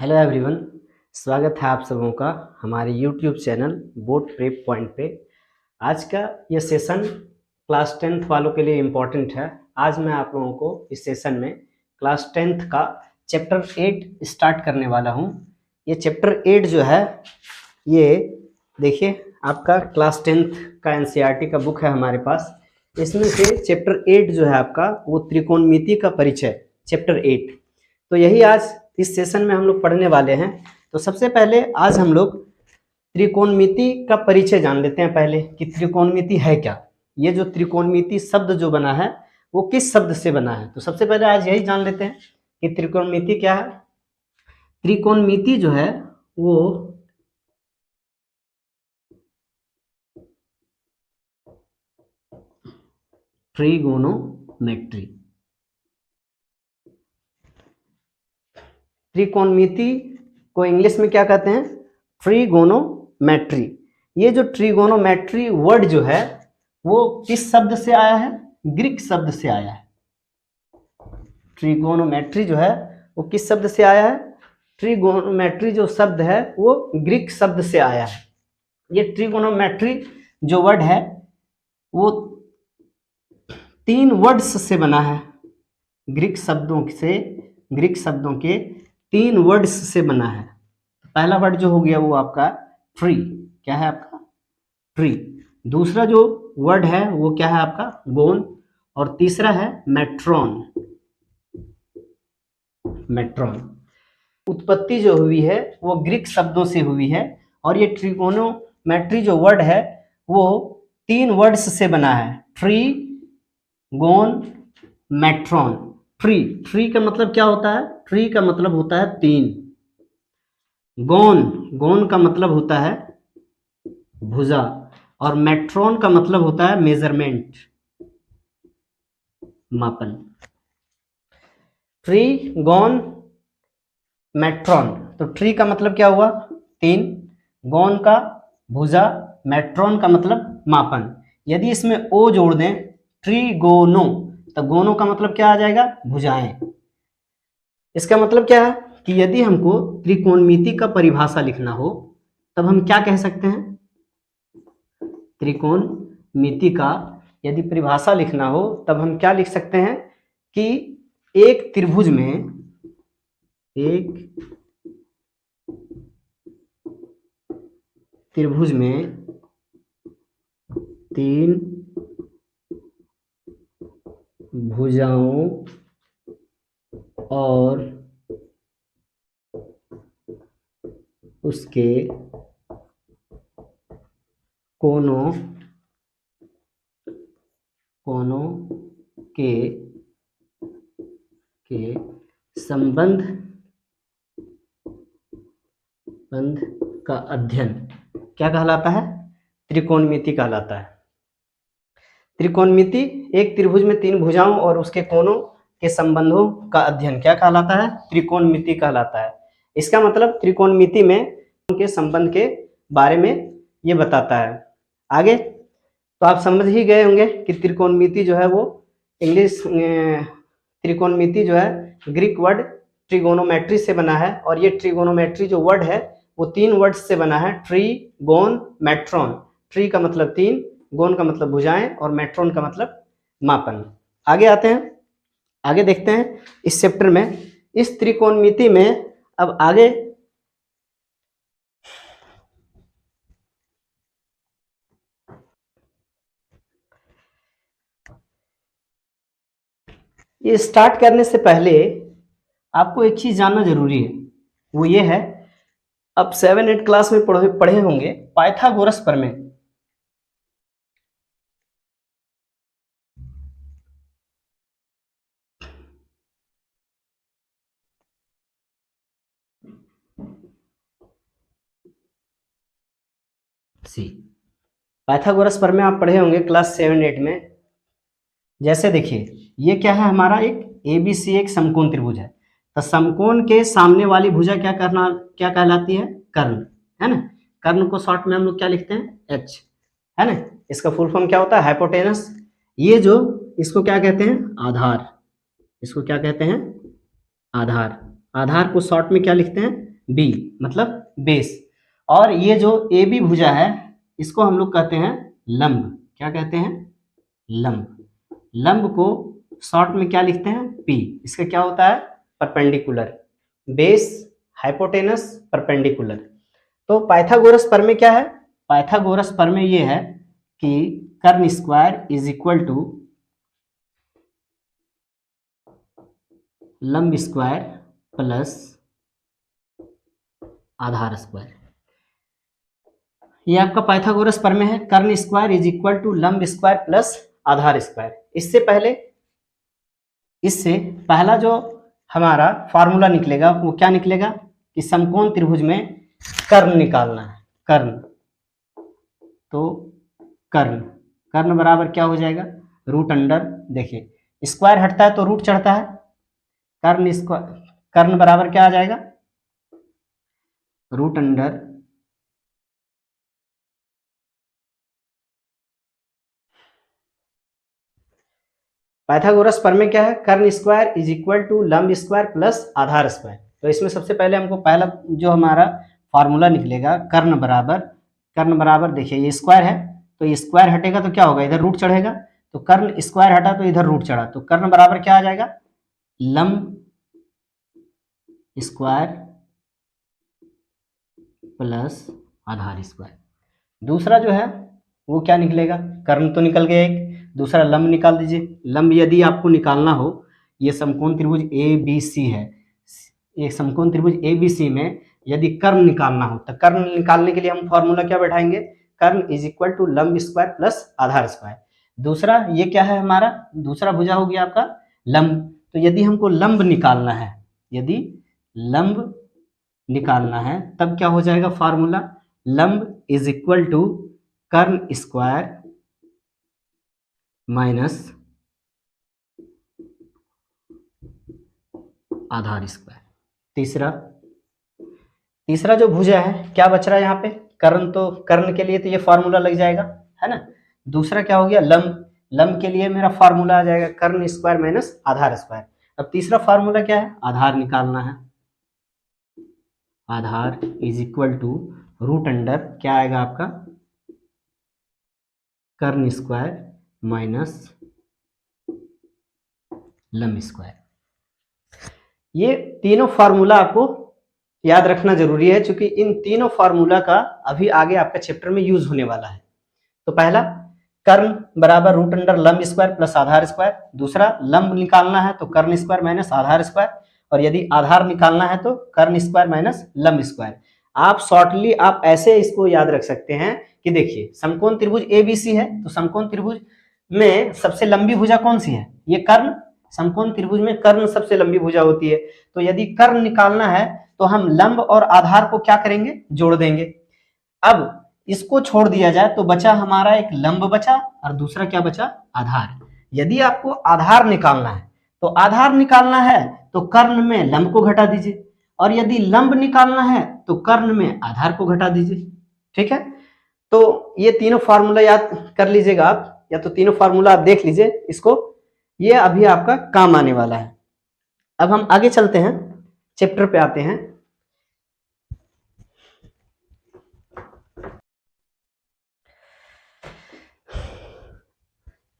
Hello everyone, स्वागत है आप सबों का हमारे YouTube channel board prep point पे। आज का ये सेशन क्लास 10th वालों के लिए इम्पोर्टेंट है। आज मैं आप लोगों को इस सेशन में क्लास 10th का चैप्टर 8 स्टार्ट करने वाला हूँ। ये चैप्टर 8 जो है, ये देखिए आपका क्लास 10th का एनसीईआरटी का बुक है हमारे पास। इसमें से चैप्टर 8 जो है आपका वो त्रिकोणमिति का परिचय, चैप्टर 8। तो यही आज इस सेशन में हम लोग पढ़ने वाले हैं। तो सबसे पहले आज हम लोग त्रिकोणमिति का परिचय जान लेते हैं पहले कि त्रिकोणमिति है क्या। ये जो त्रिकोणमिति शब्द जो बना है वो किस शब्द से बना है, तो सबसे पहले आज यही जान लेते हैं कि त्रिकोणमिति क्या है। त्रिकोणमिति जो है वो ट्रिगोनोमेट्री, त्रिकोणमिति को इंग्लिश में क्या कहते हैं? ट्रिगोनोमेट्री। ये जो ट्रिगोनोमेट्री वर्ड जो है वो किस शब्द से आया है? ग्रीक शब्द से आया है। ट्रिगोनोमेट्री जो है वो किस शब्द से आया है? ट्रिगोनोमेट्री जो शब्द है वो ग्रीक शब्द से आया है। ये ट्रिगोनोमेट्री जो वर्ड है वो 3 वर्ड्स से बना है। ग्रीक शब्दों के 3 वर्ड्स से बना है। पहला वर्ड जो हो गया वो आपका ट्री, क्या है आपका? ट्री। दूसरा जो वर्ड है वो क्या है आपका? गोन। और तीसरा है मेट्रॉन। मेट्रॉन। उत्पत्ति जो हुई है वो ग्रीक शब्दों से हुई है। और ये ट्रिगोनोमेट्री जो वर्ड है वो 3 वर्ड्स से बना है। ट्री, गोन, मेट्रॉन। ट्री का मतलब क्या होता है? ट्री का मतलब होता है 3। गोन का मतलब होता है भुजा। और मेट्रॉन का मतलब होता है मेजरमेंट, मापन। ट्री, गोन, मेट्रॉन। तो ट्री का मतलब क्या हुआ? 3, गोन का भुजा, मेट्रॉन का मतलब मापन। यदि इसमें ओ जोड़ दें, ट्रीगोनो, तो गोनो का मतलब क्या आ जाएगा? भुजाएं। इसका मतलब क्या है कि यदि हमको त्रिकोणमिति का परिभाषा लिखना हो तब हम क्या कह सकते हैं? त्रिकोणमिति का यदि परिभाषा लिखना हो तब हम क्या लिख सकते हैं कि एक त्रिभुज में 3 भुजाओं और उसके कोनों के संबंध का अध्ययन क्या कहलाता है? त्रिकोणमिति कहलाता है। त्रिकोणमिति एक त्रिभुज में 3 भुजाओं और उसके कोनों के संबंधों का अध्ययन क्या कहलाता है? त्रिकोणमिति कहलाता है। इसका मतलब त्रिकोणमिति में उनके संबंध के बारे में ये बताता है। आगे तो आप समझ ही गए होंगे कि त्रिकोणमिति जो है वो त्रिकोणमिति जो है ग्रीक वर्ड ट्रिगोनोमेट्री से बना है। और ये ट्रिगोनोमेट्री जो वर्ड है वो 3 वर्ड्स से बना है। ट्री, गोन, मेट्रॉन। ट्री का मतलब 3, गोन का मतलब भुजाएं और मेट्रॉन का मतलब मापन। आगे आते हैं, आगे देखते हैं इस चैप्टर में, इस त्रिकोणमिति में। अब आगे ये स्टार्ट करने से पहले आपको एक चीज जानना जरूरी है, वो ये है, अब 7-8 क्लास में पढ़े होंगे पाइथागोरस प्रमेय। पाइथागोरस प्रमेय आप पढ़े होंगे क्लास 7-8 में। जैसे देखिए ये क्या है हमारा? एक एबीसी एक समकोण त्रिभुज है। तो समकोण के सामने वाली भुजा क्या कहलाती है? कर्ण, है ना। कर्ण को शॉर्ट में हम लोग क्या लिखते हैं? एच, है ना। इसका फुल फॉर्म क्या होता है? हाइपोटेनस। ये जो इसको क्या कहते हैं? आधार। इसको क्या कहते हैं? आधार। आधार को शॉर्ट में क्या लिखते हैं? बी मतलब बेस। और ये जो ए बी भुजा है इसको हम लोग कहते हैं लंब। क्या कहते हैं? लंब। लंब को शॉर्ट में क्या लिखते हैं? पी। इसका क्या होता है? परपेंडिकुलर। Base, hypotenuse, perpendicular. तो पाइथागोरस प्रमेय क्या है? पाइथागोरस प्रमेय ये है कि कर्ण स्क्वायर इज इक्वल टू लंब स्क्वायर प्लस आधार स्क्वायर। ये आपका पाइथागोरस प्रमेय है, कर्ण स्क्वायर इज इक्वल टू लंब स्क्वायर प्लस आधार स्क्वायर। इससे पहला जो हमारा फॉर्मूला निकलेगा वो क्या निकलेगा कि समकोण त्रिभुज में कर्ण निकालना है। कर्ण, तो कर्ण बराबर क्या हो जाएगा? रूट अंडर, देखिए स्क्वायर हटता है तो रूट चढ़ता है। कर्ण बराबर क्या आ जाएगा? रूट अंडर पाइथागोरस प्रमेय क्या है? कर्ण स्क्वायर इज इक्वल टू लंब स्क्वायर प्लस आधार स्क्वायर। तो इसमें सबसे पहले हमको पहला जो हमारा फॉर्मूला निकलेगा कर्ण बराबर देखिए ये स्क्वायर है तो ये स्क्वायर हटेगा तो क्या होगा? इधर रूट चढ़ेगा। तो कर्ण स्क्वायर हटा तो इधर रूट चढ़ा, तो कर्ण बराबर क्या आ जाएगा? लंब स्क्वायर प्लस आधार स्क्वायर। दूसरा जो है वो क्या निकलेगा? कर्ण तो निकल गया एक, दूसरा लंब निकाल दीजिए। लंब यदि आपको निकालना हो, ये समकोण त्रिभुज ए बी सी है, एक समकोण त्रिभुज ए बी सी में यदि कर्ण निकालना हो तो कर्ण निकालने के लिए हम फॉर्मूला क्या बैठाएंगे? कर्ण इज इक्वल टू लंब स्क्वायर प्लस आधार स्क्वायर। दूसरा ये क्या है हमारा? दूसरा भुजा हो गया आपका लंब। तो यदि हमको लंब निकालना है, यदि लंब निकालना है तब क्या हो जाएगा फॉर्मूला? लंब इज इक्वल टू कर्ण स्क्वायर माइनस आधार स्क्वायर। तीसरा जो भुजा है क्या बच रहा है यहाँ पे? कर्ण। तो कर्ण के लिए तो ये फॉर्मूला लग जाएगा, है ना। दूसरा क्या हो गया? लंब के लिए मेरा फॉर्मूला आ जाएगा कर्ण स्क्वायर माइनस आधार स्क्वायर। अब तीसरा फॉर्मूला क्या है? आधार निकालना है। आधार is equal to root under क्या आएगा आपका? कर्ण स्क्वायर माइनस लंब स्क्वायर। ये तीनों फार्मूला आपको याद रखना जरूरी है क्योंकि इन तीनों फार्मूला का अभी आगे आपका चैप्टर में यूज होने वाला है। तो पहला कर्ण बराबर रूट अंडर लंब स्क्वायर प्लस आधार स्क्वायर। दूसरा लंब निकालना है तो कर्ण स्क्वायर माइनस आधार स्क्वायर, और यदि आधार निकालना है तो कर्ण स्क्वायर माइनस लंब स्क्वायर। आप शॉर्टली आप ऐसे इसको याद रख सकते हैं कि देखिए समकोण त्रिभुज एबीसी है, तो समकोण त्रिभुज में सबसे लंबी भुजा कौन सी है? ये कर्ण। समकोण त्रिभुज में कर्ण सबसे लंबी भुजा होती है। तो यदि कर्ण निकालना है तो हम लंब और आधार को क्या करेंगे? जोड़ देंगे। अब इसको छोड़ दिया जाए तो बचा हमारा एक लंब बचा और दूसरा क्या बचा? आधार। यदि आपको आधार निकालना है तो कर्ण में लंब को घटा दीजिए, और यदि लंब निकालना है तो कर्ण में आधार को घटा दीजिए। ठीक है, तो ये तीनों फार्मूला याद कर लीजिएगा आप, या तो तीनों फार्मूला आप देख लीजिए इसको, ये अभी आपका काम आने वाला है। अब हम आगे चलते हैं, चैप्टर पे आते हैं।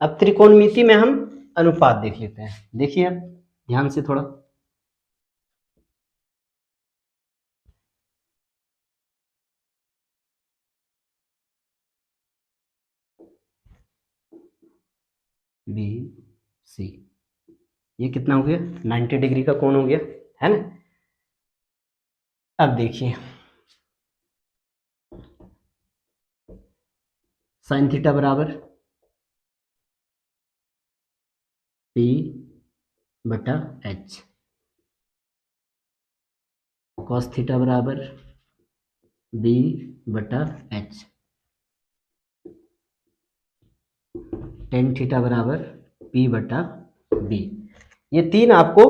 अब त्रिकोणमिति में हम अनुपात देख लेते हैं। देखिए अब ध्यान से थोड़ा, बी सी, ये कितना हो गया? 90 डिग्री का कोण हो गया, है ना। अब देखिए साइन थीटा बराबर पी बटा एच, कॉस थीटा बराबर बी बटा एच, टेन थीटा बराबर पी बटा बी। ये तीन आपको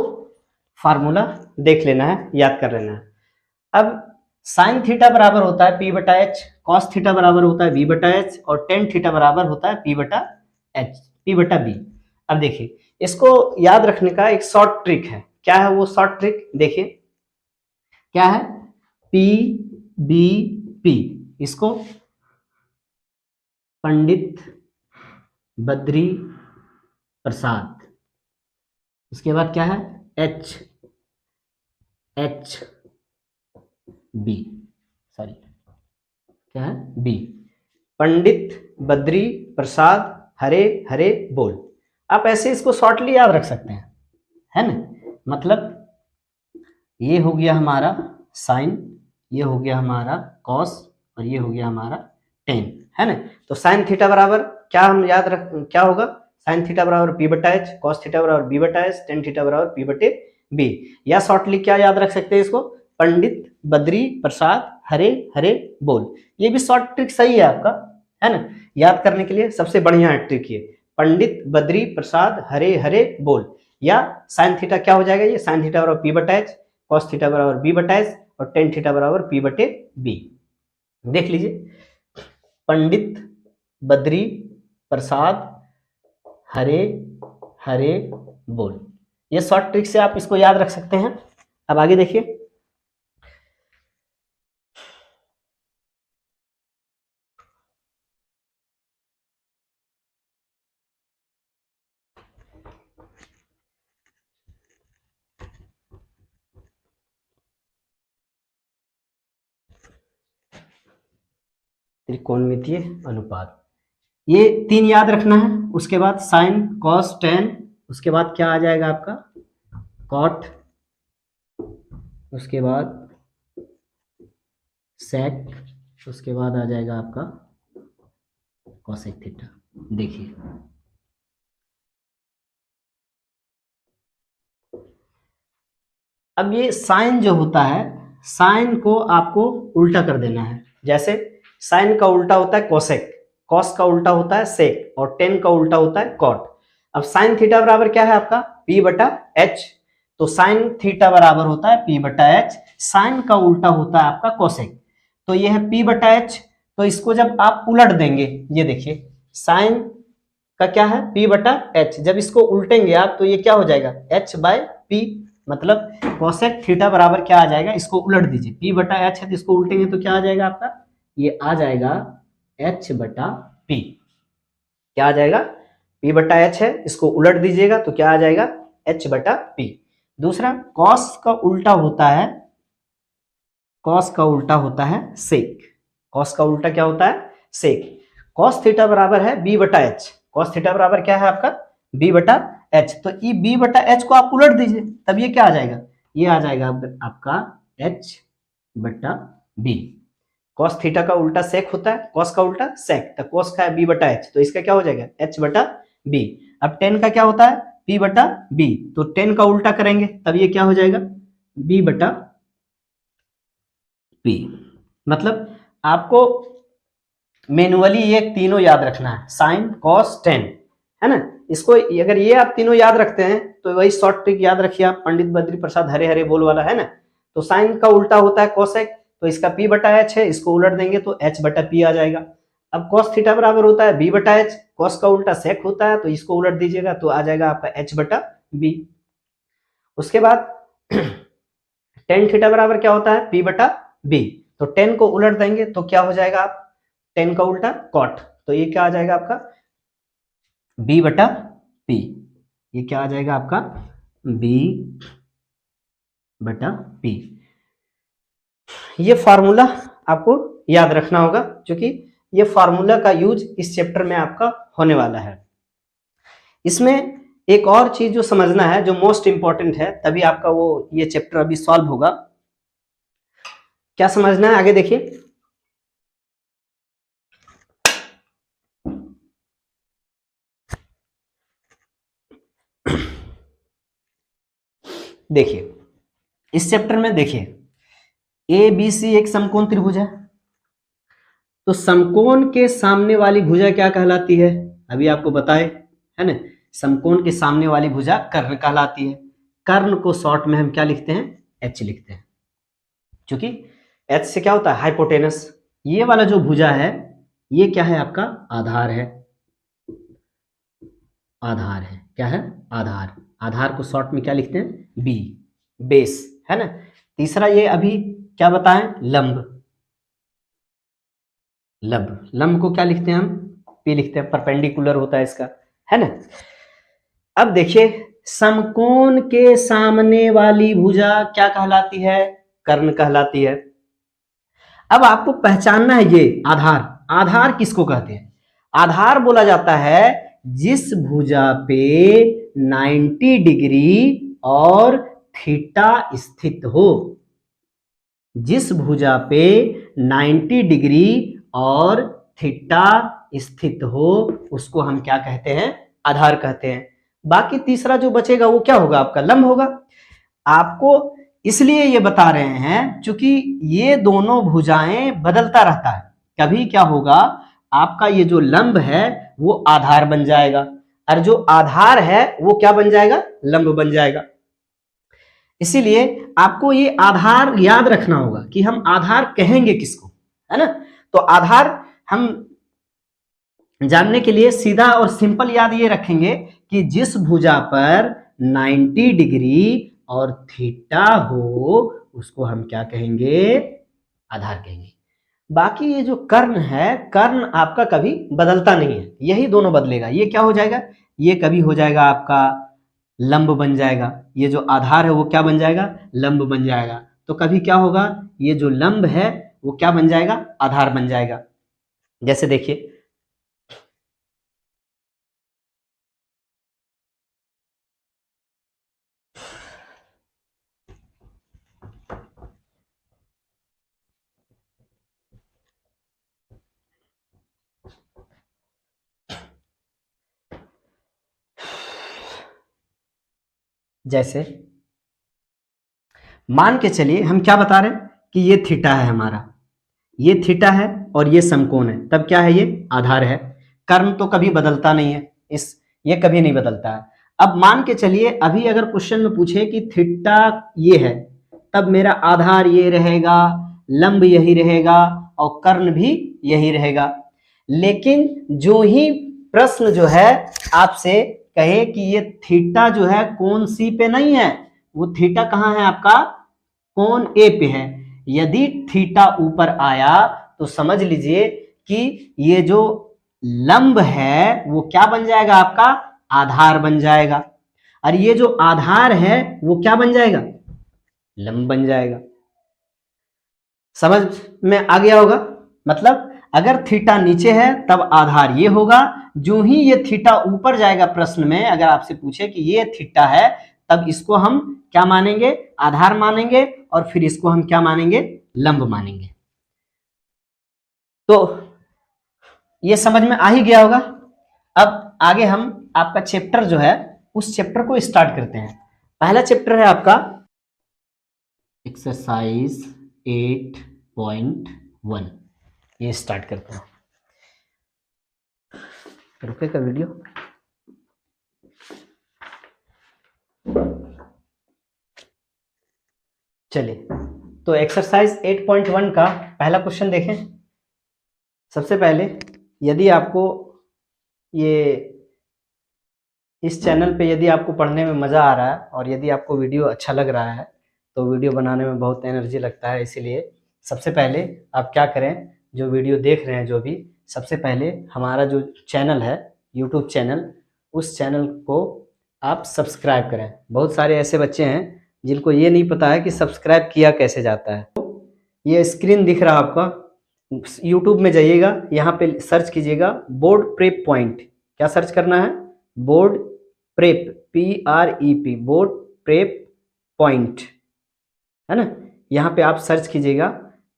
फार्मूला देख लेना है, याद कर लेना है। अब साइन थीटा बराबर होता है पी बटा एच, कॉस थीटा बराबर होता है बी बटा एच, और टेन थीटा बराबर होता है पी बटा बी। अब देखिए इसको याद रखने का एक शॉर्ट ट्रिक है। क्या है वो शॉर्ट ट्रिक? देखिए क्या है पी बी पी, इसको पंडित बद्री प्रसाद। उसके बाद क्या है, एच बी, सॉरी क्या है, बी, पंडित बद्री प्रसाद हरे हरे बोल। आप ऐसे इसको शॉर्टली याद रख सकते हैं, है ना। मतलब ये हो गया हमारा साइन, ये हो गया हमारा कॉस, और ये हो गया हमारा टेन, है ना। तो साइन थीटा बराबर क्या हम याद रख, क्या होगा, साइन थीटा बराबर पी बटा एच, कॉस थीटा बराबर बी बटा एच, टेन थीटा बराबर पी बटे बी। या शॉर्टली क्या याद रख सकते हैं इसको, पंडित बद्री प्रसाद हरे हरे बोल। ये भी शॉर्ट ट्रिक सही है आपका, है ना। याद करने के लिए सबसे बढ़िया ट्रिक ये, पंडित बद्री प्रसाद हरे हरे बोल। या साइन थीटा क्या हो जाएगा, ये साइन थीटा बराबर पी बटा एच, कॉस थीटा बराबर बी बटा एच, और टेन थीटा बराबर पी बटे बी। देख लीजिए, पंडित बद्री प्रसाद हरे हरे बोल। ये शॉर्ट ट्रिक से आप इसको याद रख सकते हैं। अब आगे देखिए, त्रिकोणमितीय अनुपात, ये तीन याद रखना है। उसके बाद साइन कॉस टेन, उसके बाद क्या आ जाएगा आपका कॉट, उसके बाद सेक, उसके बाद आ जाएगा आपका कॉसेक थीटा। देखिए अब ये साइन जो होता है, साइन को आपको उल्टा कर देना है। जैसे साइन का उल्टा होता है कोसेक, कॉस का उल्टा होता है सेक, और टेन का उल्टा होता है कॉट। अब साइन थीटा बराबर क्या है आपका पी बटा एच, तो साइन थीटा बराबर होता है पी बटा एच, साइन का उल्टा होता है आपका कोसेक, तो ये है पी बटा एच। तो इसको जब आप उलट देंगे, ये देखिए साइन का क्या है पी बटा एच, जब इसको उल्टेंगे आप तो ये क्या हो जाएगा एच बाय पी, मतलब कोसेक थीटा बराबर क्या आ जाएगा, इसको उलट दीजिए, पी बटा एच है तो इसको उल्टेंगे तो क्या आ जाएगा आपका, ये आ जाएगा एच बटा पी। क्या आ जाएगा, पी बटा एच है, इसको उलट दीजिएगा तो क्या आ जाएगा एच बटा पी। दूसरा कॉस का उल्टा होता है, कॉस का उल्टा होता है सेक, कॉस का उल्टा क्या होता है सेक। कॉस थीटा बराबर है बी बटा एच, कॉस थीटा बराबर क्या है आपका बी बटा एच, तो ये बी बटा एच को आप उलट दीजिए, तब ये क्या आ जाएगा, ये आ जाएगा आपका एच बटा बी। कॉस थीटा का उल्टा सेक होता है, कॉस का उल्टा सेक, तो कॉस का है बी बटा एच, तो इसका क्या हो जाएगा एच बटा बी। अब टेन का क्या होता है पी बटा बी, तो टेन का उल्टा करेंगे तब ये क्या हो जाएगा बी बटा पी। मतलब आपको मैनुअली ये तीनों याद रखना है, साइन कॉस टेन, है ना। इसको अगर ये आप तीनों याद रखते हैं तो वही शॉर्ट ट्रिक याद रखिए आप, पंडित बद्री प्रसाद हरे हरे बोल वाला, है ना। तो साइन का उल्टा होता है कोसेक, तो इसका पी बटा एच है, इसको उलट देंगे तो एच बटा पी आ जाएगा। अब कॉस थीटा बराबर होता है बी बटा एच, कॉस का उल्टा सेक होता है, तो इसको उलट दीजिएगा तो आ जाएगा आपका एच बटा बी। उसके बाद टेन थीटा बराबर क्या होता है पी बटा बी, तो टेन को उलट देंगे तो क्या हो जाएगा आप, टेन का उल्टा कॉट, तो ये क्या आ जाएगा आपका बी बटा पी, ये क्या आ जाएगा आपका बी बटा पी। ये फार्मूला आपको याद रखना होगा, क्योंकि ये फार्मूला का यूज इस चैप्टर में आपका होने वाला है। इसमें एक और चीज जो समझना है, जो मोस्ट इंपॉर्टेंट है, तभी आपका वो ये चैप्टर अभी सॉल्व होगा। क्या समझना है आगे देखिए, देखिए इस चैप्टर में देखिए ए बी सी एक समकोण त्रिभुज है, तो समकोण के सामने वाली भुजा क्या कहलाती है, अभी आपको बताए, है ना। समकोण के सामने वाली भुजा कर्ण कहलाती है। कर्ण को शॉर्ट में हम क्या लिखते हैं एच लिखते हैं, क्योंकि एच से क्या होता है हाइपोटेनस। ये वाला जो भुजा है ये क्या है आपका आधार है, आधार है, क्या है आधार। आधार को शॉर्ट में क्या लिखते हैं बी, बेस, है ना। तीसरा ये अभी क्या बताएं, लंब। लंब को क्या लिखते हैं हम, पी लिखते हैं, परपेंडिकुलर होता है इसका, है ना। अब देखिए समकोण के सामने वाली भुजा क्या कहलाती है, कर्ण कहलाती है। अब आपको पहचानना है ये आधार, आधार किसको कहते हैं, आधार बोला जाता है जिस भुजा पे 90 डिग्री और थीटा स्थित हो, जिस भुजा पे 90 डिग्री और थीटा स्थित हो उसको हम क्या कहते हैं, आधार कहते हैं। बाकी तीसरा जो बचेगा वो क्या होगा, आपका लंब होगा। आपको इसलिए ये बता रहे हैं क्योंकि ये दोनों भुजाएं बदलता रहता है, कभी क्या होगा आपका ये जो लंब है वो आधार बन जाएगा और जो आधार है वो क्या बन जाएगा, लंब बन जाएगा। इसीलिए आपको ये आधार याद रखना होगा कि हम आधार कहेंगे किसको, है ना। तो आधार हम जानने के लिए सीधा और सिंपल याद ये रखेंगे कि जिस भुजा पर 90 डिग्री और थीटा हो उसको हम क्या कहेंगे, आधार कहेंगे। बाकी ये जो कर्ण है, कर्ण आपका कभी बदलता नहीं है, यही दोनों बदलेगा। ये क्या हो जाएगा, ये कभी हो जाएगा आपका लंब बन जाएगा, ये जो आधार है वो क्या बन जाएगा, लंब बन जाएगा। तो कभी क्या होगा, ये जो लंब है वो क्या बन जाएगा, आधार बन जाएगा। जैसे देखिए जैसे मान के चलिए हम क्या बता रहे हैं कि ये थीटा है हमारा, ये थीटा है और ये समकोण है, तब क्या है, ये आधार है। कर्ण तो कभी बदलता नहीं है, ये कभी नहीं बदलता है। अब मान के चलिए अभी अगर क्वेश्चन में पूछे कि थीटा ये है, तब मेरा आधार ये रहेगा, लंब यही रहेगा और कर्ण भी यही रहेगा। लेकिन जो ही प्रश्न जो है आपसे कहे कि ये थीटा जो है कोण सी पे नहीं है, वो थीटा कहाँ है आपका, कोण ए पे है। यदि थीटा ऊपर आया तो समझ लीजिए कि ये जो लंब है वो क्या बन जाएगा, आपका आधार बन जाएगा, और ये जो आधार है वो क्या बन जाएगा, लंब बन जाएगा। समझ में आ गया होगा। मतलब अगर थीटा नीचे है तब आधार ये होगा, जो ही ये थीटा ऊपर जाएगा प्रश्न में अगर आपसे पूछे कि ये थीटा है, तब इसको हम क्या मानेंगे, आधार मानेंगे, और फिर इसको हम क्या मानेंगे, लंब मानेंगे। तो ये समझ में आ ही गया होगा। अब आगे हम आपका चैप्टर जो है उस चैप्टर को स्टार्ट करते हैं। पहला चैप्टर है आपका एक्सरसाइज 8.1, ये स्टार्ट करते हैं। रुकेगा वीडियो। चलिए तो एक्सरसाइज 8.1 का पहला क्वेश्चन देखें। सबसे पहले यदि आपको ये इस चैनल पे यदि आपको पढ़ने में मज़ा आ रहा है और यदि आपको वीडियो अच्छा लग रहा है तो वीडियो बनाने में बहुत एनर्जी लगता है। इसीलिए सबसे पहले आप क्या करें, जो वीडियो देख रहे हैं जो भी, सबसे पहले हमारा जो चैनल है यूट्यूब चैनल, उस चैनल को आप सब्सक्राइब करें। बहुत सारे ऐसे बच्चे हैं जिनको ये नहीं पता है कि सब्सक्राइब किया कैसे जाता है। ये स्क्रीन दिख रहा है आपका, यूट्यूब में जाइएगा, यहाँ पे सर्च कीजिएगा बोर्ड प्रेप पॉइंट। क्या सर्च करना है, board prep, PREP, board prep point, है ना। यहाँ पे आप सर्च कीजिएगा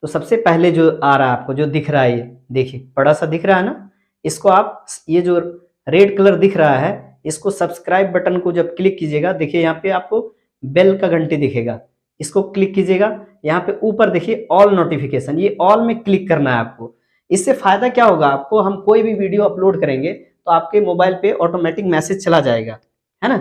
तो सबसे पहले जो आ रहा है आपको, जो दिख रहा है, ये देखिए बड़ा सा दिख रहा है ना, इसको आप, ये जो रेड कलर दिख रहा है, इसको सब्सक्राइब बटन को जब क्लिक कीजिएगा, देखिए यहाँ पे आपको बेल का घंटी दिखेगा, इसको क्लिक कीजिएगा। यहाँ पे ऊपर देखिए ऑल नोटिफिकेशन, ये ऑल में क्लिक करना है आपको। इससे फायदा क्या होगा आपको, हम कोई भी वीडियो अपलोड करेंगे तो आपके मोबाइल पे ऑटोमेटिक मैसेज चला जाएगा, है ना।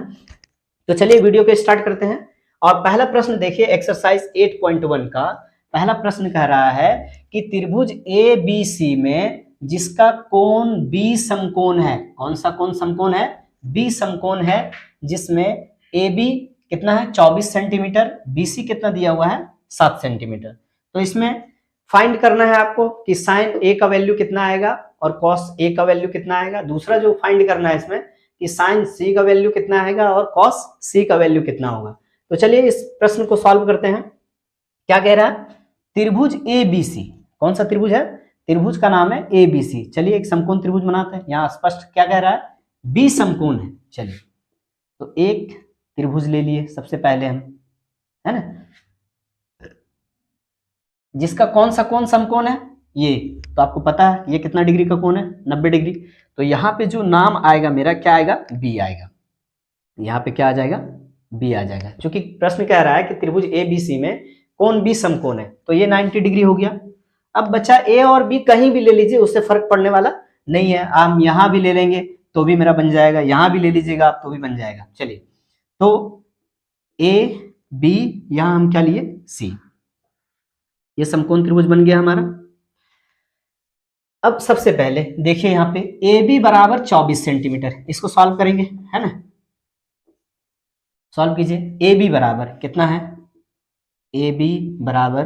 तो चलिए वीडियो को स्टार्ट करते हैं। और पहला प्रश्न देखिए एक्सरसाइज 8.1 का पहला प्रश्न कह रहा है कि त्रिभुज ABC में जिसका कोण B समकोण है, कौन सा कोण समकोण है, B समकोण है, जिसमें AB कितना है 24 सेंटीमीटर, BC कितना दिया हुआ है 7 सेंटीमीटर। तो इसमें फाइंड करना है आपको कि साइन ए का वैल्यू कितना आएगा और कॉस ए का वैल्यू कितना आएगा। दूसरा जो फाइंड करना है इसमें कि साइन सी का वैल्यू कितना आएगा और कॉस सी का वैल्यू कितना होगा। तो चलिए इस प्रश्न को सॉल्व करते हैं। क्या कह रहा है, त्रिभुज ए बी सी, कौन सा त्रिभुज है, त्रिभुज का नाम है ए बी सी। चलिए एक समकोण त्रिभुज बनाते हैं। यहाँ स्पष्ट क्या कह रहा है, बी समकोण है। चलिए तो एक त्रिभुज ले लिए सबसे पहले हम, है ना, जिसका कौन सा कोण समकोण है, ये तो आपको पता है ये कितना डिग्री का कोण है, 90 डिग्री। तो यहाँ पे जो नाम आएगा मेरा क्या आएगा, बी आएगा। यहाँ पे क्या आ जाएगा, बी आ जाएगा। क्योंकि प्रश्न कह रहा है कि त्रिभुज ए बी सी में कोण बी समकोण है, तो ये 90 डिग्री हो गया। अब बचा ए और बी, कहीं भी ले लीजिए उससे फर्क पड़ने वाला नहीं है। हम यहाँ भी ले लेंगे तो भी मेरा बन जाएगा, यहाँ भी ले लीजिएगा आप तो भी बन जाएगा। चलिए तो ए बी, यहाँ हम क्या लिए, सी, ये समकोण त्रिभुज बन गया हमारा। अब सबसे पहले देखिए यहाँ पे ए बी बराबर 24 सेंटीमीटर, इसको सॉल्व करेंगे, है ना। सॉल्व कीजिए। ए बी बराबर कितना है, ए बी बराबर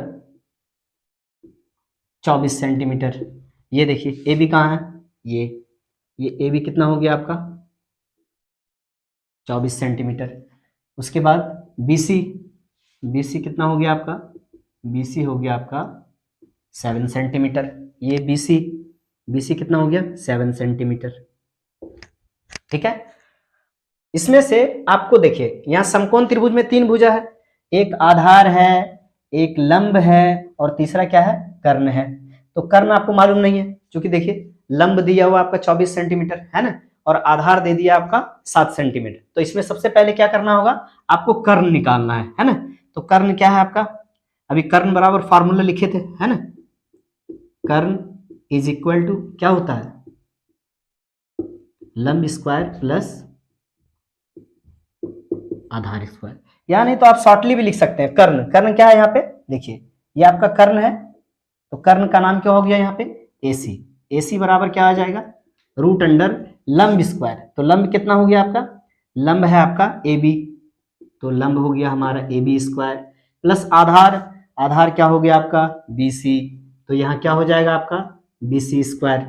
24 सेंटीमीटर। ये देखिए ए बी कहाँ है, ये ए बी कितना हो गया आपका 24 सेंटीमीटर। उसके बाद बी सी, बी सी कितना हो गया आपका, बी सी हो गया आपका 7 सेंटीमीटर। ये बी सी कितना हो गया 7 सेंटीमीटर। ठीक है, इसमें से आपको देखिए यहाँ समकोण त्रिभुज में 3 भुजा है, एक आधार है, एक लंब है और तीसरा क्या है, कर्ण है। तो कर्ण आपको मालूम नहीं है, क्योंकि देखिए लंब दिया हुआ आपका 24 सेंटीमीटर है ना, और आधार दे दिया आपका 7 सेंटीमीटर। तो इसमें सबसे पहले क्या करना होगा, आपको कर्ण निकालना है ना। तो कर्ण क्या है आपका, अभी कर्ण बराबर फार्मूला लिखे थे, है ना। कर्ण इज इक्वल टू क्या होता है, लंब स्क्वायर प्लस आधार स्क्वायर, या नहीं तो आप शॉर्टली भी लिख सकते हैं कर्ण। कर्ण क्या है यहाँ पे, देखिए ये आपका कर्ण है, तो कर्ण का नाम क्या हो गया यहाँ पे, AC। AC बराबर क्या आ जाएगा, रूट अंडर लंब स्क्वायर। तो लंब कितना हो गया आपका, लंब है आपका AB, तो लंब हो गया हमारा AB स्क्वायर प्लस आधार, आधार क्या हो गया आपका BC, तो यहाँ क्या हो जाएगा आपका BC स्क्वायर।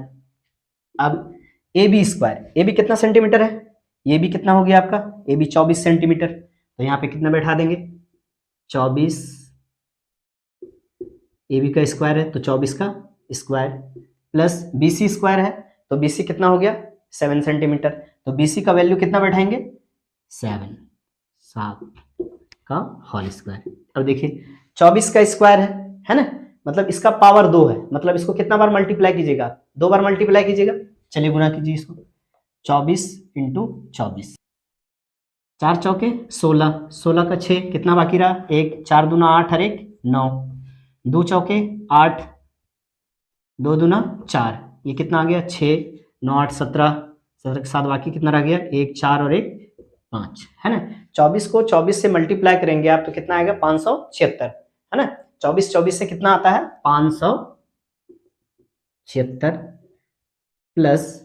अब AB स्क्वायर, AB कितना सेंटीमीटर है, ये भी कितना हो गया आपका AB 24 सेंटीमीटर। तो यहाँ पे कितना बैठा देंगे 24, AB का स्क्वायर है तो 24 का स्क्वायर प्लस BC स्क्वायर है, तो BC कितना हो गया 7 सेंटीमीटर। तो BC का वैल्यू कितना बैठाएंगे 7 का होल स्क्वायर। अब देखिए 24 का स्क्वायर है ना, मतलब इसका पावर 2 है, मतलब इसको कितना बार मल्टीप्लाई कीजिएगा, 2 बार मल्टीप्लाई कीजिएगा। चलिए गुणा कीजिए इसको, 24 इंटू 24, 4 चौके 16, 16 का 6 कितना बाकी रहा 1, 4 दूना 8 और 1 9, 2 चौके 8, 2 दूना 4, ये कितना आ गया 6, 9 8 17, 17 के साथ बाकी कितना रह गया 1 4 और 1 5, है ना। 24 को 24 से मल्टीप्लाई करेंगे आप तो कितना आएगा 576, है ना। 24 24 से कितना आता है 576 प्लस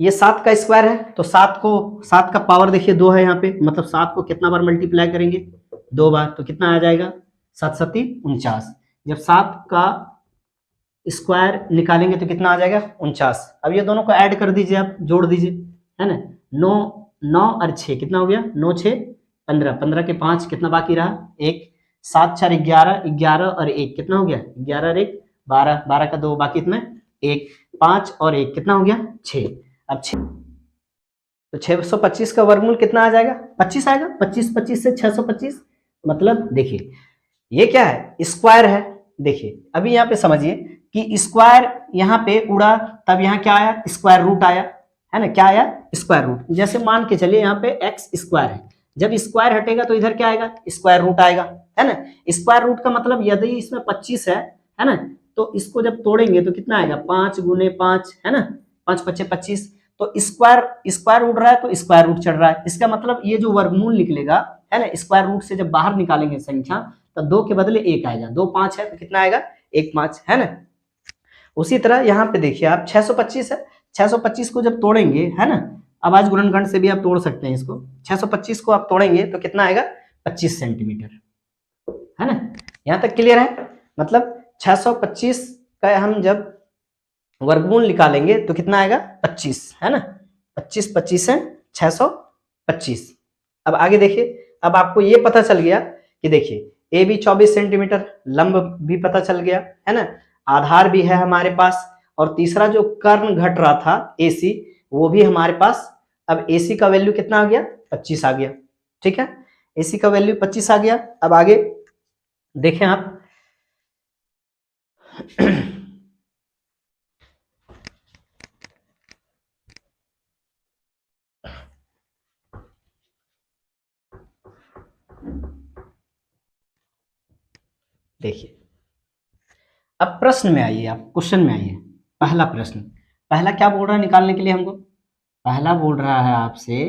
ये 7 का स्क्वायर है, तो 7 का पावर देखिए 2 है यहाँ पे, मतलब 7 को कितना बार मल्टीप्लाई करेंगे 2 बार, तो कितना आ जाएगा 7 7 49। जब 7 का स्क्वायर निकालेंगे तो कितना आ जाएगा 49। अब ये दोनों को ऐड कर दीजिए, आप जोड़ दीजिए, है ना। 9 और 6 कितना हो गया 9 6 15, 15 के 5 कितना बाकी रहा 1, 7 4 11, 11 और 1 कितना हो गया 11 और 1 12, 12 का 2 बाकी इतना 1, 5 और 1 कितना हो गया 6। अब 6 तो 625 का वर्गमूल कितना आ जाएगा 25 आएगा, 25 25 से 625, मतलब देखिए ये क्या है स्क्वायर है। देखिए अभी यहाँ पे समझिए कि स्क्वायर यहाँ पे उड़ा, तब यहाँ क्या आया स्क्वायर रूट आया, है ना। क्या आया स्क्वायर रूट। जैसे मान के चलिए यहाँ पे एक्स स्क्वायर है, जब स्क्वायर हटेगा तो इधर क्या आएगा स्क्वायर रूट आएगा, है ना। स्क्वायर रूट का मतलब यदि इसमें 25 है ना, तो इसको जब तोड़ेंगे तो कितना आएगा 5 गुने 5, है ना, 5 5 25। तो स्क्वायर उड़ रहा है तो स्क्वायर रूट चढ़ रहा है, इसका मतलब ये जो वर्गमूल निकलेगा, है ना, स्क्वायर रूट से जब बाहर निकालेंगे संख्या तो 2 के बदले 1 आएगा, 2 5 है तो कितना आएगा 1 5, है ना। उसी तरह यहाँ पे देखिए आप 625 है, 625 को जब तोड़ेंगे, है ना, अब आज गुणनखंड से भी आप तोड़ सकते हैं इसको, 625 को आप तोड़ेंगे तो कितना आएगा 25 सेंटीमीटर, है ना। यहाँ तक क्लियर है। मतलब 625 का हम जब वर्गमूल निकालेंगे तो कितना आएगा 25, है ना। 25 25 है 625। अब आगे देखिए, अब आपको ये पता चल गया कि देखिए ए बी 24 सेंटीमीटर, लंब भी पता चल गया, है ना, आधार भी है हमारे पास, और तीसरा जो कर्ण घट रहा था ए सी वो भी हमारे पास। अब ए सी का वैल्यू कितना आ गया 25 आ गया, ठीक है, ए सी का वैल्यू 25 आ गया। अब आगे देखें आप देखिए, अब प्रश्न में आइए, आप क्वेश्चन में आइए। पहला प्रश्न, पहला क्या बोल रहा है निकालने के लिए हमको, पहला बोल रहा है आपसे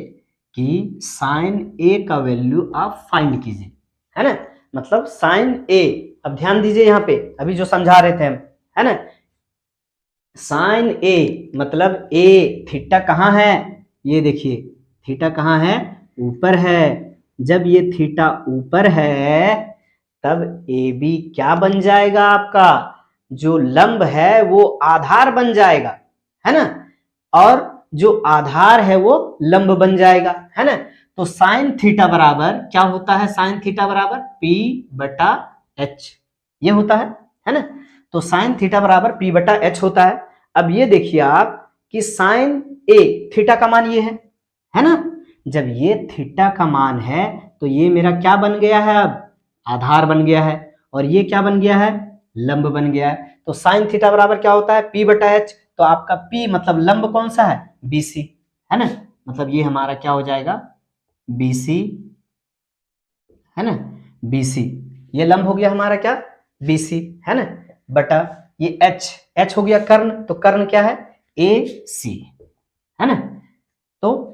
कि साइन ए का वैल्यू आप फाइंड कीजिए, है ना, मतलब साइन ए। अब ध्यान दीजिए यहाँ पे, अभी जो समझा रहे थे हम, है ना, साइन ए मतलब ए, थीटा कहाँ है, ये देखिए थीटा कहाँ है, ऊपर है। जब ये थीटा ऊपर है तब ए बी क्या बन जाएगा आपका, जो लंब है वो आधार बन जाएगा, है ना, और जो आधार है वो लंब बन जाएगा, है ना। तो साइन थीटा बराबर क्या होता है, साइन थीटा बराबर P बटा H, ये होता है ना। तो साइन थीटा बराबर P बटा H होता है। अब ये देखिए आप कि साइन A थीटा का मान ये है ना, जब ये थीटा का मान है तो ये मेरा क्या बन गया है, अब आधार बन गया है, और ये क्या बन गया है, लंब बन गया है। तो साइन थीटा बराबर क्या होता है P बटा H, तो आपका P मतलब लंब कौन सा है, BC, है ना, मतलब ये हमारा क्या हो जाएगा BC, है ना, BC, ये लंब हो गया हमारा क्या BC, है ना, बटा ये H हो गया कर्ण, तो कर्ण क्या है AC, है ना। तो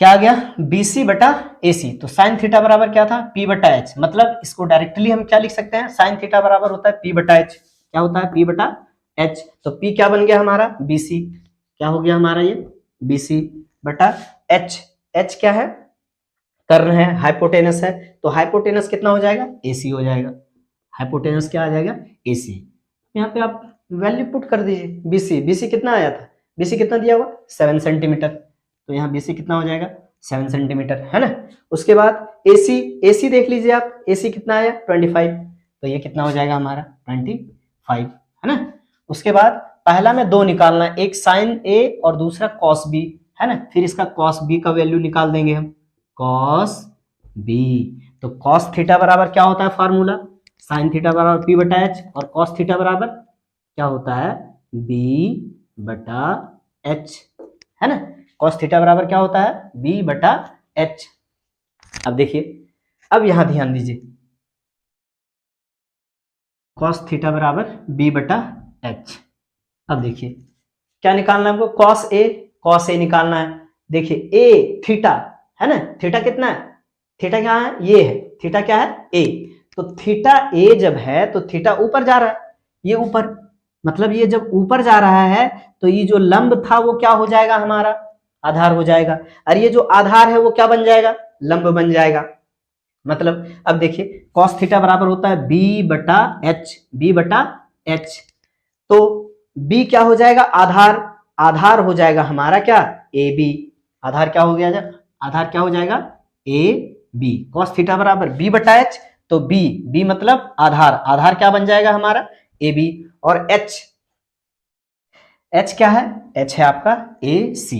क्या आ गया BC बटा AC, तो साइन थीटा बराबर क्या था P बटा H, मतलब इसको डायरेक्टली हम क्या लिख सकते हैं, साइन थीटा बराबर होता है P बटा H, क्या होता है P बटा H, तो P क्या बन गया हमारा BC, क्या हो गया हमारा ये BC बटा H क्या है, कर्ण है, हाइपोटेनस है, तो हाइपोटेनस कितना हो जाएगा AC हो जाएगा, हाइपोटेनस क्या आ जाएगा AC। यहाँ पे आप वैल्यू पुट कर दीजिए, BC कितना आया था, BC कितना दिया हुआ 7 सेंटीमीटर, तो यहाँ BC कितना हो जाएगा 7 सेंटीमीटर, है ना। उसके बाद AC देख लीजिए आप, AC कितना आया 25, तो ये कितना हो जाएगा हमारा 25, है ना। उसके बाद पहला में दो निकालना, एक साइन A और दूसरा कॉस B, है ना, फिर इसका कॉस B का वैल्यू निकाल देंगे हम, कॉस B, तो कॉस थीटा बराबर क्या होता है फार्मूला, साइन थीटा बराबर P बटा H, और कॉस थीटा बराबर क्या होता है B बटा H, है ना, कॉस थीटा बराबर क्या होता है B बटा H। अब देखिए, अब यहां ध्यान दीजिए, कॉस थीटा बराबर B बटा H। अब देखिए क्या निकालना है हमको, कॉस ए निकालना है। देखिए ए थीटा है ना, थीटा कितना है, थीटा क्या है, ये है, थीटा क्या है ए, तो थीटा ए जब है तो थीटा ऊपर जा रहा है, ये ऊपर, मतलब ये जब ऊपर जा रहा है तो ये जो लंब था वो क्या हो जाएगा हमारा आधार हो जाएगा, और ये जो आधार है वो क्या बन जाएगा लंब बन जाएगा। मतलब अब देखिए कॉस थीटा बराबर होता है B बटा H, तो B क्या हो जाएगा आधार हो जाएगा हमारा क्या AB, आधार क्या हो गया, आधार क्या हो जाएगा AB, कॉस थीटा बराबर B बटा H, तो B मतलब आधार क्या बन जाएगा हमारा AB, और H क्या है, H है आपका AC,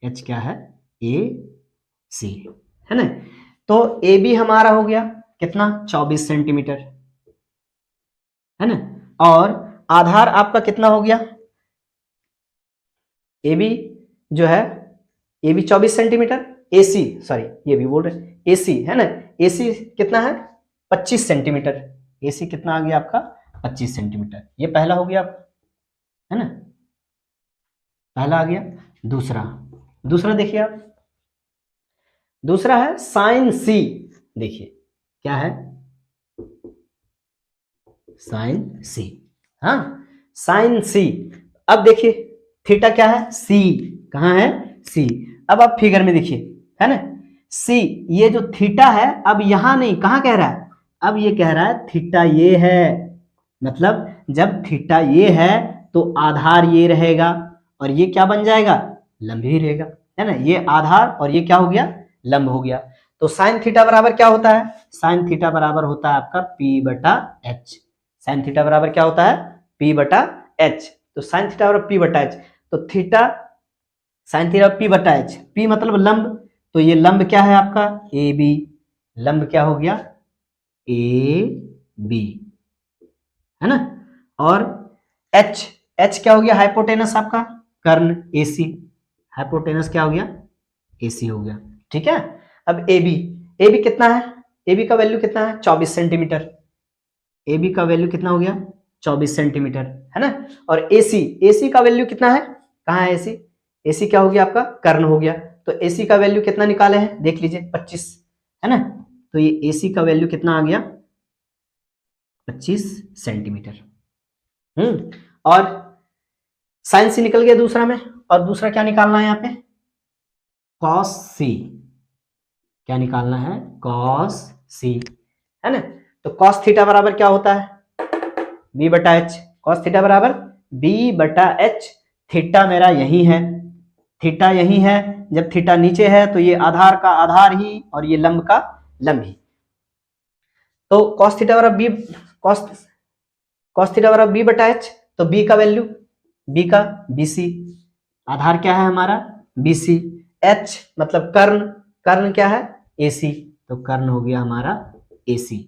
H क्या है AC, है ना। तो AB हमारा हो गया कितना 24 सेंटीमीटर, है ना, और आधार आपका कितना हो गया AB जो है AB 24 सेंटीमीटर, AC सॉरी ये भी बोल रहे AC, है ना, AC कितना है 25 सेंटीमीटर, AC कितना आ गया आपका 25 सेंटीमीटर, ये पहला हो गया है ना, पहला आ गया। दूसरा देखिए आप, दूसरा है साइन C, देखिए क्या है साइन C, हाँ साइन C। अब देखिए थीटा क्या है C, कहाँ है C, अब आप फिगर में देखिए है ना C, ये जो थीटा है अब यहां नहीं कहां कह रहा है, अब ये कह रहा है थीटा ये है, मतलब जब थीटा ये है तो आधार ये रहेगा और ये क्या बन जाएगा, लंब ही रहेगा, है ना। ये आधार और ये क्या हो गया, लंब हो गया। तो साइन थीटा बराबर क्या होता है, साइन थीटा बराबर होता है आपका P बटा H। साइन थीटा बराबर क्या होता है, P बटा H। तो साइन थीटा बराबर P बटा H। तो थीटा साइन थीटा P बटा H, P मतलब लंब, तो ये लंब क्या है आपका AB, लंब क्या हो गया AB, है ना। और H, H क्या हो गया, हाइपोटेनस आपका कर्ण AC, हाइपोटेनस क्या हो गया AC हो गया, ठीक है। अब AB, AB कितना है, AB का वैल्यू कितना है 24 सेंटीमीटर, AB का वैल्यू कितना हो गया 24 सेंटीमीटर, है ना। और AC, AC का वैल्यू कितना है, कहाँ है AC, AC क्या हो गया आपका कर्ण हो गया। तो AC का वैल्यू कितना निकाले हैं देख लीजिए 25, है ना। तो ये AC का वैल्यू कितना आ गया 25 सेंटीमीटर। और साइन सी निकल गया दूसरा में, और दूसरा क्या निकालना है यहाँ पे कॉस सी, क्या निकालना है कॉस सी, है ना। तो कॉस थीटा बराबर क्या होता है बी बटा एच, कॉस थीटा बराबर बी बटा एच। थीटा मेरा यही है, थीटा यही है, जब थीटा नीचे है तो ये आधार का आधार ही और ये लंब का लंब ही। तो कॉस थीटा बराबर बी, कॉस थीटा बराबर बी बटा एच, तो बी का वैल्यू, बी का BC, आधार क्या है हमारा BC, H मतलब कर्ण, कर्ण क्या है AC, तो कर्ण हो गया हमारा AC।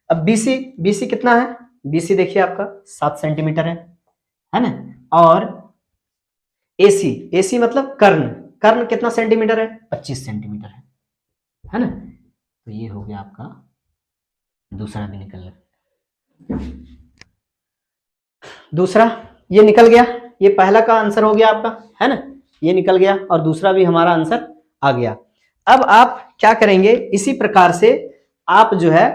अब BC, BC कितना है, BC देखिए आपका 7 सेंटीमीटर है ना। और AC, AC मतलब कर्ण, कर्ण कितना सेंटीमीटर है 25 सेंटीमीटर है ना। तो ये हो गया आपका दूसरा भी निकल गया, दूसरा ये निकल गया, ये पहला का आंसर हो गया आपका, है ना, ये निकल गया और दूसरा भी हमारा आंसर आ गया। अब आप क्या करेंगे, इसी प्रकार से आप जो है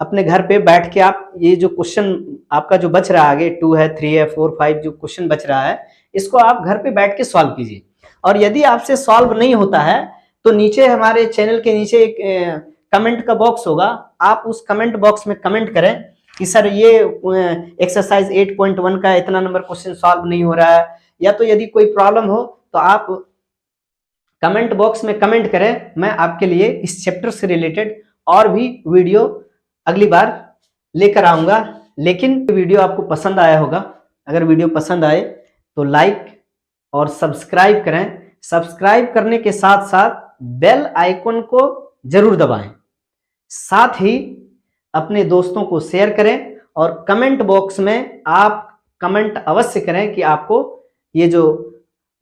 अपने घर पे बैठ के आप ये जो क्वेश्चन आपका जो बच रहा है आगे 2 है 3 है 4 5 जो क्वेश्चन बच रहा है, इसको आप घर पे बैठ के सॉल्व कीजिए। और यदि आपसे सॉल्व नहीं होता है तो नीचे हमारे चैनल के नीचे एक कमेंट का बॉक्स होगा, आप उस कमेंट बॉक्स में कमेंट करें कि सर ये एक्सरसाइज 8.1 का इतना नंबर क्वेश्चन सॉल्व नहीं हो रहा है, या तो यदि कोई प्रॉब्लम हो तो आप कमेंट बॉक्स में कमेंट करें, मैं आपके लिए इस चैप्टर से रिलेटेड और भी वीडियो अगली बार लेकर आऊंगा। लेकिन वीडियो आपको पसंद आया होगा, अगर वीडियो पसंद आए तो लाइक और सब्सक्राइब करें, सब्सक्राइब करने के साथ साथ बेल आइकन को जरूर दबाएं, साथ ही अपने दोस्तों को शेयर करें और कमेंट बॉक्स में आप कमेंट अवश्य करें कि आपको ये जो